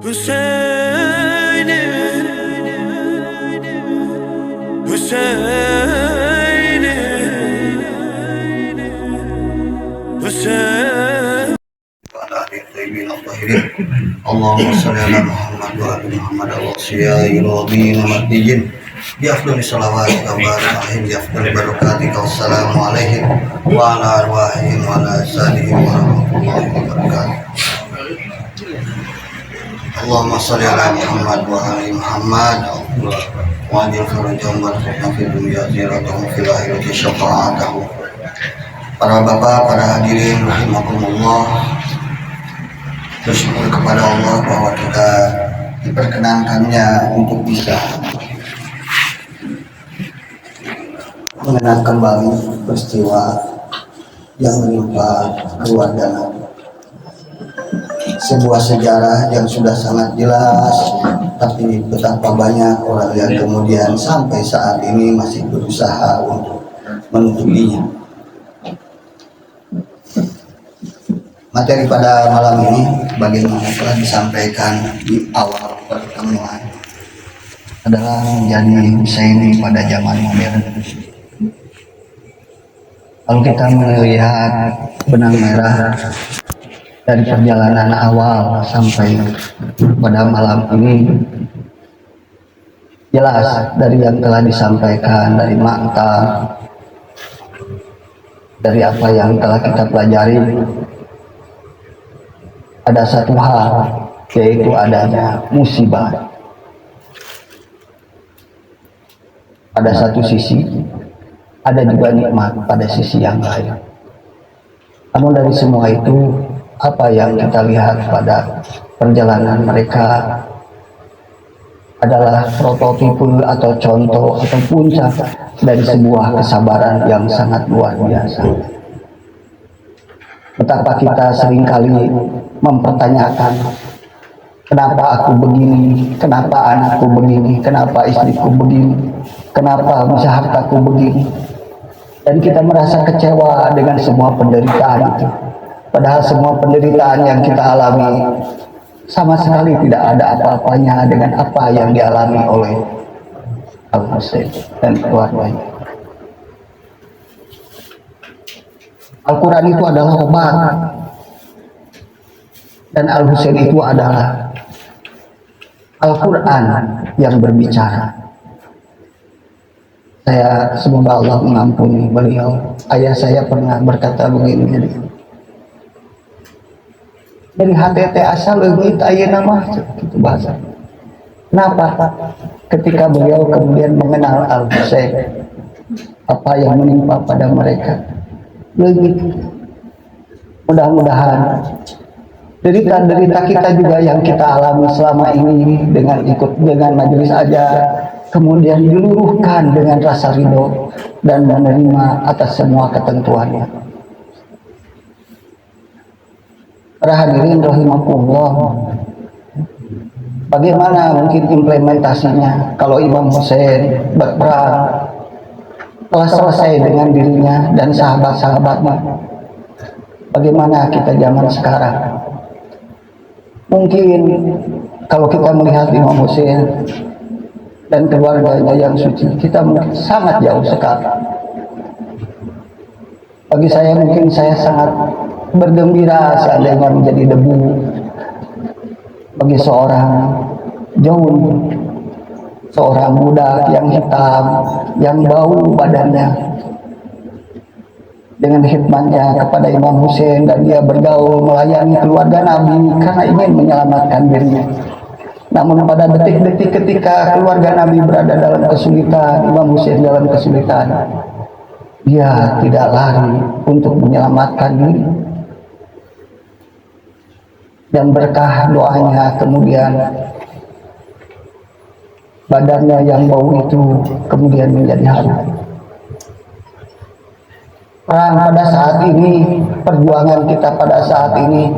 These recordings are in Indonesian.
Hüseyin'im, Hüseyin'im, Hüseyin. وعلى آل الطيبين الطاهرين اللهم صل على محمد وآل محمد الأوصياء الرضين المهديين بأفضل صلواتك وبارك عليهم بأفضل بركاتك والسلام عليهم وعلى أرواحهم وعلى أجسادهم ورحمة الله وبركاته اللهم صل على محمد وآل محمد وأجل فرجهم وارزقنا في الدنيا زيارتهم في الآخرة شفاعتهم. Para bapak, para hadirin rahimakumullah, bersyukur kepada Allah bahwa kita diperkenankannya untuk bisa mengenang kembali peristiwa yang menimpa keluarga Nabi. Sebuah sejarah yang sudah sangat jelas, tapi betapa banyak orang yang kemudian sampai saat ini masih berusaha untuk menutupinya. Materi pada malam ini bagaimana telah disampaikan di awal pertemuan adalah menjadi Husaini pada zaman modern. Kalau kita melihat benang merah dari perjalanan awal sampai pada malam ini, jelas dari yang telah disampaikan dari makta, dari apa yang telah kita pelajari, ada satu hal, yaitu adanya musibah. Pada satu sisi, ada juga nikmat pada sisi yang lain. Namun dari semua itu, apa yang kita lihat pada perjalanan mereka adalah prototipe atau contoh atau puncak dari sebuah kesabaran yang sangat luar biasa. Betapa kita seringkali mempertanyakan, kenapa aku begini, kenapa anakku begini, kenapa istriku begini, kenapa bisa hartaku begini. Dan kita merasa kecewa dengan semua penderitaan itu. Padahal semua penderitaan yang kita alami sama sekali tidak ada apa-apanya dengan apa yang dialami oleh Al-Husain dan keluarganya. Al-Quran itu adalah obat, dan Al-Husain itu adalah Al-Quran yang berbicara. Semoga Allah mengampuni beliau. Ayah saya pernah berkata begini, dari HTT asal leungit ayeuna mah, gitu bahasa. Kenapa? Ketika beliau kemudian mengenal Al-Husain, apa yang menimpa pada mereka, leungit. Mudah-mudahan derita-derita kita juga yang kita alami selama ini dengan ikut dengan majelis aja, kemudian diluruhkan dengan rasa ridho dan menerima atas semua ketentuannya. Para hadirin rahimakumullah, bagaimana mungkin implementasinya kalau Imam Husain berperang telah selesai dengan dirinya dan sahabat-sahabatnya? Bagaimana kita zaman sekarang? Mungkin kalau kita melihat Imam Husain dan keluarganya yang suci, kita mungkin sangat jauh sekali. Bagi saya, mungkin saya sangat bergembira seandainya menjadi debu bagi seorang Jaun, seorang budak yang hitam, yang bau badannya. Dengan khidmatnya kepada Imam Husain, dan dia bergaul melayani keluarga Nabi karena ingin menyelamatkan dirinya. Namun pada detik-detik ketika keluarga Nabi berada dalam kesulitan, Imam Husain dalam kesulitan, dia tidak lari untuk menyelamatkan diri. Dan berkah doanya kemudian badannya yang bau itu kemudian menjadi harum. Perang pada saat ini, perjuangan kita pada saat ini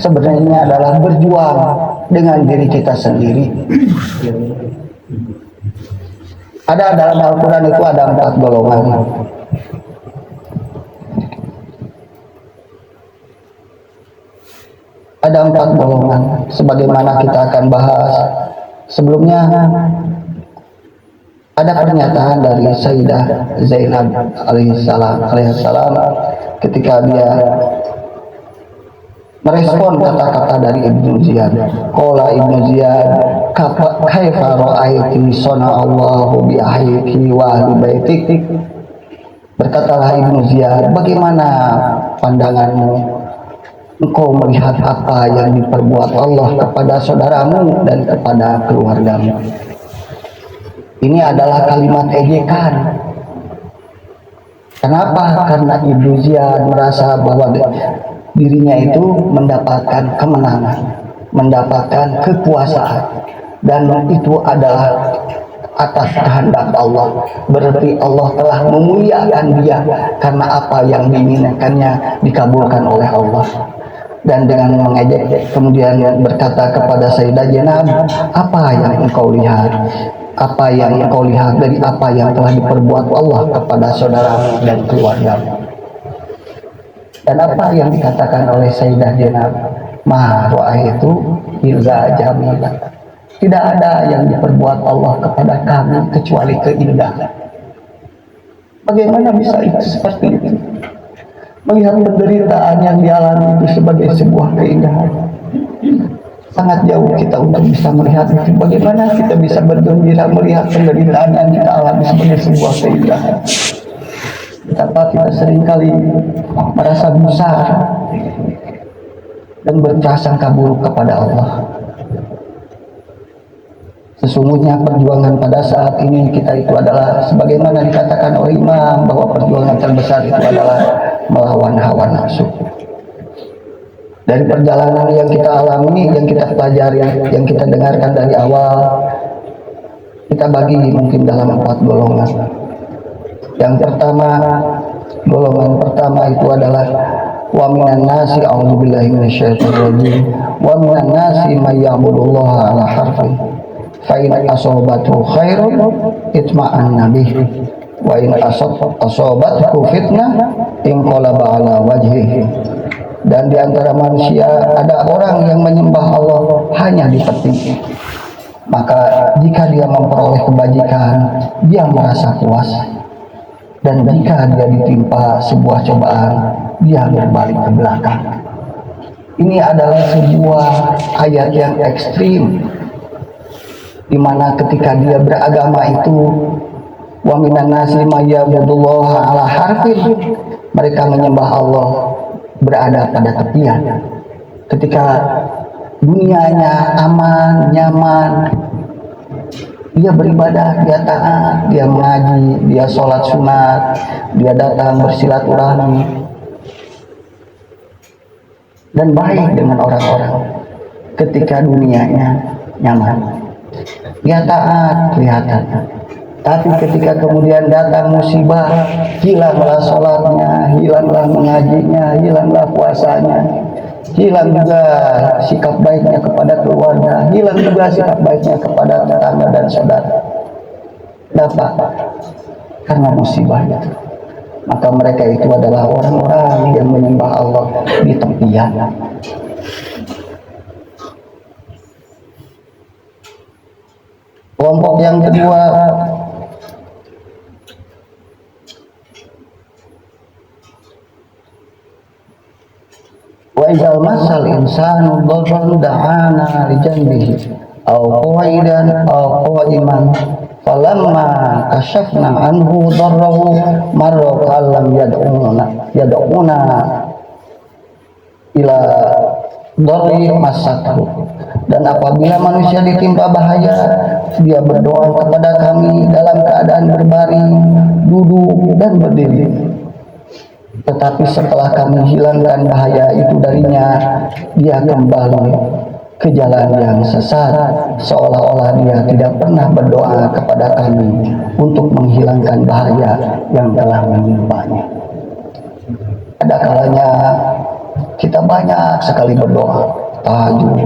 sebenarnya adalah berjuang dengan diri kita sendiri. Ada dalam Al-Quran itu ada 4 golongan. Ada 4 golongan sebagaimana kita akan bahas. Sebelumnya ada pernyataan dari Sayyidah Zainab alaihissalam ketika dia merespon kata-kata dari Ibnu Ziyad. Qala Ibnu Ziyad, kaifa ra'aiti sona Allahu bi ahliki wa ahli baitik. Berkatalah Ibnu Ziyad, bagaimana pandanganmu? Engkau melihat apa yang diperbuat Allah kepada saudaramu dan kepada keluargamu. Ini adalah kalimat ejekan. Kenapa? Karena Ibnu Ziyad merasa bahwa dirinya itu mendapatkan kemenangan, mendapatkan kekuasaan, dan itu adalah atas kehendak Allah. Berarti Allah telah memuliakan dia karena apa yang diinginkannya dikabulkan oleh Allah. Dan dengan mengejek kemudian berkata kepada Sayyidah Zainab, apa yang engkau lihat? Apa yang engkau lihat dari apa yang telah diperbuat Allah kepada saudaramu dan keluargamu? Dan apa yang dikatakan oleh Sayyidah Zainab, ma ra'aitu illa jamilah. Tidak ada yang diperbuat Allah kepada kami kecuali keindahan. Bagaimana bisa itu seperti itu? Melihat penderitaan yang dialami itu sebagai sebuah keindahan. Sangat jauh kita untuk bisa melihat itu. Bagaimana kita bisa bergembira melihat penderitaan yang kita alami sebagai sebuah keindahan. Betapa kita seringkali merasa besar dan berprasangka buruk kepada Allah. Sesungguhnya perjuangan pada saat ini kita itu adalah sebagaimana dikatakan oleh Imam bahwa perjuangan terbesar itu adalah melawan hawa nafsu. Dari perjalanan yang kita alami, yang kita pelajari, yang kita dengarkan dari awal, kita bagi mungkin dalam 4 golongan. Yang pertama, golongan pertama itu adalah wa minan nasi a'udzubillahi minasyaitonir rajim wa minan nasi may ya'budullaha ala harfin fa in asabatu khairun itma'anna bihi wa in asabathu fitnah inqalaba ala wajhihi. Dan di antara manusia ada orang yang menyembah Allah hanya di peti. Maka jika dia memperoleh kebajikan, dia merasa puas. Dan jika dia ditimpa sebuah cobaan, dia berbalik ke belakang. Ini adalah sebuah ayat yang ekstrim, di mana ketika dia beragama itu, wa minan nasi may ya'budullaha ala harfin, mereka menyembah Allah berada pada tepian. Ketika dunianya aman, nyaman, dia beribadah, dia taat, dia mengaji, dia sholat sunat, dia datang bersilaturahmi dan baik dengan orang-orang. Ketika dunianya nyaman, dia taat kelihatan. Tapi ketika kemudian datang musibah, hilanglah sholatnya, hilanglah mengajinya, hilanglah puasanya, hilang juga sikap baiknya kepada keluarga, hilang juga sikap baiknya kepada tetangga dan saudara. Dapat karena musibah itu. Maka mereka itu adalah orang-orang yang menyembah Allah di tepian. Kelompok yang kedua, wa idzal masal insanu dharran da'ana li janbihi aw qa'idan aw qa'iman falamma kashafna anhu dharrahu marra kallam yad'una ila dharri masathu. Dan apabila manusia ditimpa bahaya, dia berdoa kepada kami dalam keadaan berbaring, duduk dan berdiri. Tetapi setelah kami hilangkan bahaya itu darinya, dia kembali ke jalan yang sesat, seolah-olah dia tidak pernah berdoa kepada kami untuk menghilangkan bahaya yang telah menimpanya. Ada kalanya kita banyak sekali berdoa, tahajud,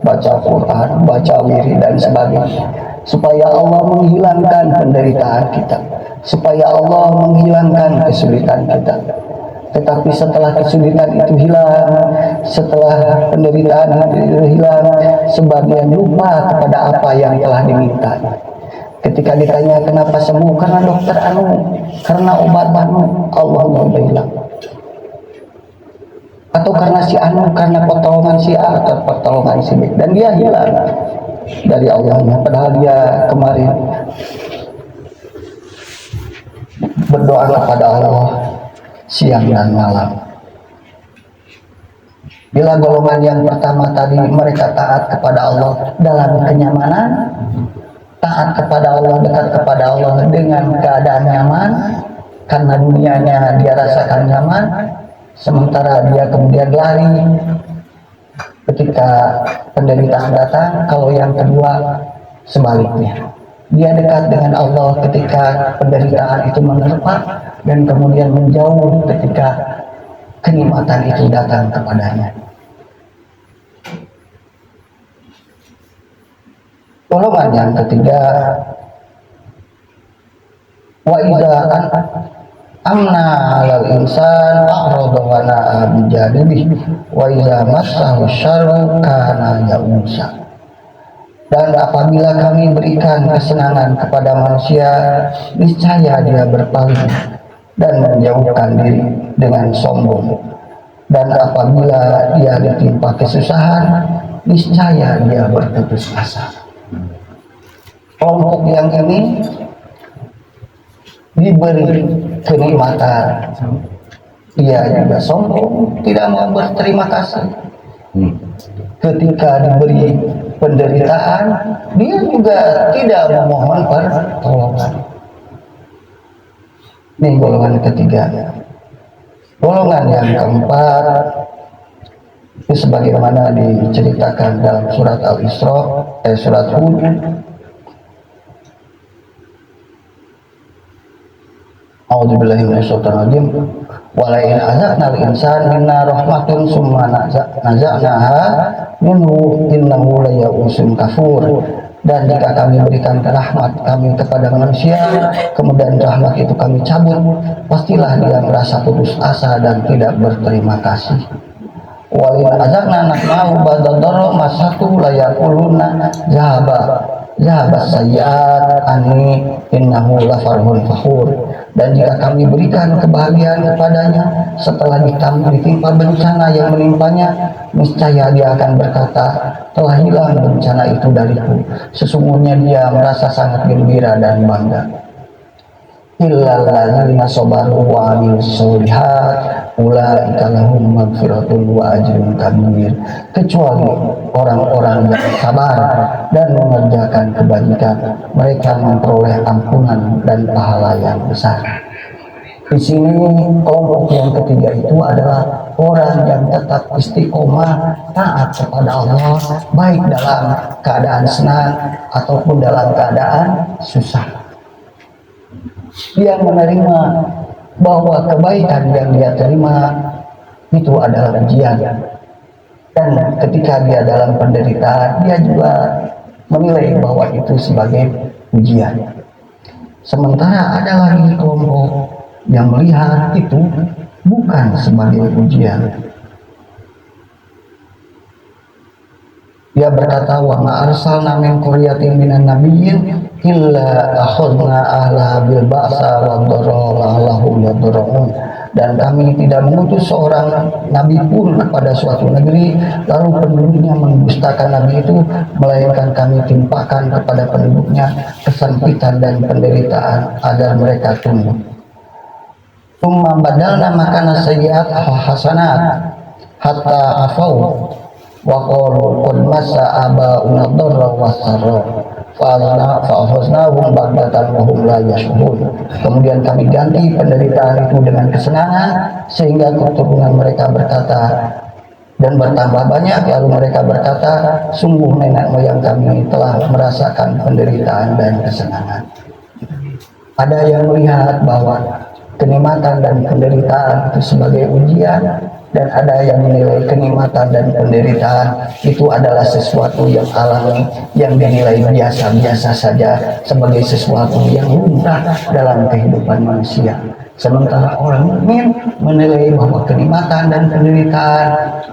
baca Quran, baca wirid dan sebagainya, supaya Allah menghilangkan penderitaan kita, supaya Allah menghilangkan kesulitan kita. Tetapi setelah kesulitan itu hilang, setelah penderitaan itu hilang, sebagian lupa kepada apa yang telah diminta. Ketika ditanya kenapa sembuh, karena dokter karena obat Allah udah hilang. Atau karena si karena pertolongan si A atau pertolongan si B, dan dia hilang dari Allahnya, padahal dia kemarin berdoa kepada Allah siang dan malam. Bila golongan yang pertama tadi mereka taat kepada Allah dalam kenyamanan, taat kepada Allah, dekat kepada Allah dengan keadaan nyaman, karena dunianya dia rasakan nyaman, sementara dia kemudian lari ketika penderitaan datang. Kalau yang kedua sebaliknya, dia dekat dengan Allah ketika penderitaan itu menerpa, dan kemudian menjauh ketika kenikmatan itu datang kepadanya. Golongan yang ketiga, wa idza amna 'alal insan a'rada wa na'a bijanibi wa idza massahu syarru kana ya'usa. Dan apabila kami berikan kesenangan kepada manusia, niscaya dia berpaling dan menjauhkan diri dengan sombong. Dan apabila dia ditimpa kesusahan, niscaya dia berputus asa. Kelompok yang ini diberi kenikmatan, ia juga sombong, tidak mau berterima kasih. Ketika diberi penderitaan, dia juga tidak memohon pertolongan. Ini golongan ketiga. Golongan yang keempat, itu sebagaimana diceritakan dalam surat Al-Isra, surat Hud. A'udzubillahi minasyaitonirrajim. Walain azaqnal insana minna rahmatun summa naza'naha minhu innahu laya'usun kafur. Dan jika kami berikan rahmat kami kepada manusia, kemudian rahmat itu kami cabut, pastilah dia merasa putus asa dan tidak berterima kasih. Walain azaqna nahmahu badadara masatu layaquluna zahaba sayyi'at anni innahu lafarhun fakhur. Dan jika kami berikan kebahagiaan kepadanya setelah ditimpa bencana yang menimpanya, niscaya dia akan berkata, telah hilang bencana itu dariku. Sesungguhnya dia merasa sangat gembira dan bangga. Illal ladzina sabaru wa amilus sholihat ulaika lahum maghfiratun wa ajrun kabir. Kecuali orang-orang yang sabar dan mengerjakan kebajikan, mereka memperoleh ampunan dan pahala yang besar. Di sini kelompok yang ketiga itu adalah orang yang tetap istiqomah taat kepada Allah, baik dalam keadaan senang ataupun dalam keadaan susah. Dia menerima bahwa kebaikan yang dia terima itu adalah ujian, dan ketika dia dalam penderitaan, dia juga menilai bahwa itu sebagai ujian. Sementara ada lagi kelompok yang melihat itu bukan sebagai ujian. Dia berkata, wa ma arsalna min qaryatin minan nabiyyin illa akhadna ahla bil ba'sa wad dharra la'allahum yadra'un. Dan kami tidak mengutus seorang nabi pun kepada suatu negeri lalu penduduknya mendustakan nabi itu, melainkan kami timpakan kepada penduduknya kesempitan dan penderitaan agar mereka tunduk. Tsumma badalna makana sayyi'at hasanat hatta afau wa qalu qad massa aba'una dharra wa sarra fa'akhadnahum baghtatan wa hum la yash'urun. Kemudian kami ganti penderitaan itu dengan kesenangan, sehingga keturunan mereka berkata dan bertambah banyak. Lalu mereka berkata, sungguh nenek moyang kami telah merasakan penderitaan dan kesenangan. Ada yang melihat bahwa kenikmatan dan penderitaan itu sebagai ujian, dan ada yang menilai kenikmatan dan penderitaan itu adalah sesuatu yang alami, yang dinilai biasa-biasa saja sebagai sesuatu yang lumrah dalam kehidupan manusia. Sementara orang mukmin menilai bahwa kenikmatan dan penderitaan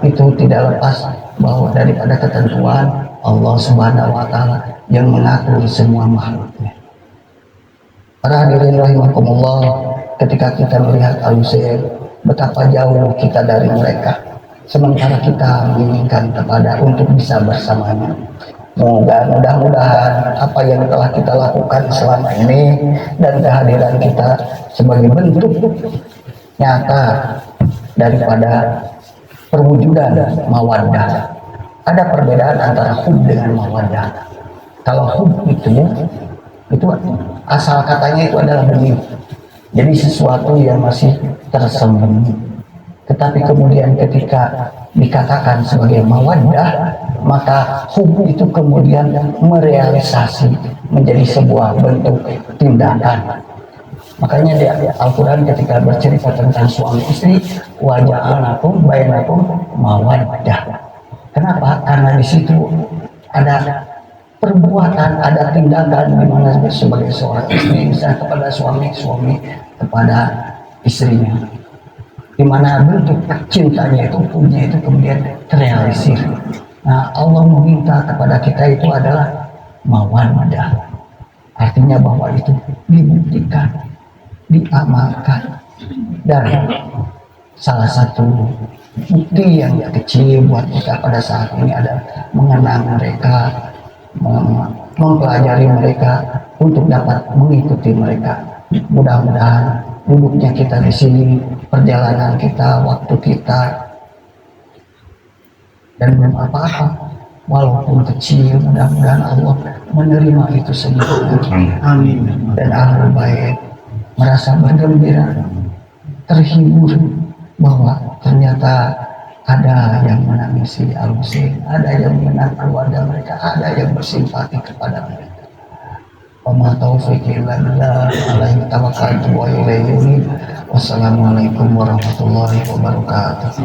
itu tidak lepas bahwa daripada ketentuan Allah Subhanahu wa taala yang mengatur semua makhluknya. Para hadirin rahimakumullah, ketika kita melihat Al-Usair, betapa jauh kita dari mereka, sementara kita menginginkan kepada untuk bisa bersamanya. Mudah-mudahan apa yang telah kita lakukan selama ini dan kehadiran kita sebagai bentuk nyata daripada perwujudan mawaddah. Ada perbedaan antara hub dengan mawaddah. Kalau hub itu asal katanya itu adalah benih, jadi sesuatu yang masih tersembunyi. Tetapi kemudian ketika dikatakan sebagai mawaddah, maka hub itu kemudian merealisasi menjadi sebuah bentuk tindakan. Makanya di Al-Quran ketika bercerita tentang suami istri, waja'alnakum bainakum mawaddah. Kenapa? Karena di situ ada perbuatan, ada tindakan di mana sebagai seorang istri bisa kepada suami kepada istrinya, di mana bentuk cintanya itu, punya itu kemudian terrealisir. Nah, Allah meminta kepada kita itu adalah mawaddah, artinya bahwa itu dibuktikan, diamalkan. Dan salah satu bukti yang kecil buat kita pada saat ini adalah mengenang mereka, mempelajari mereka untuk dapat mengikuti mereka. Mudah-mudahan duduknya kita di sini, perjalanan kita, waktu kita, dan belum apa-apa, walaupun kecil, mudah-mudahan Allah menerima itu semua. Amin. Dan ahlul bait merasa bergembira, terhibur bahwa ternyata ada yang menangisi Al-Usair, ada yang mengenang keluarga mereka, ada yang bersimpati kepada mereka. Wa ma taufiqi illa billah, alaihi tawakkaltu wa ilaihi unib. Wassalamualaikum warahmatullahi wabarakatuh.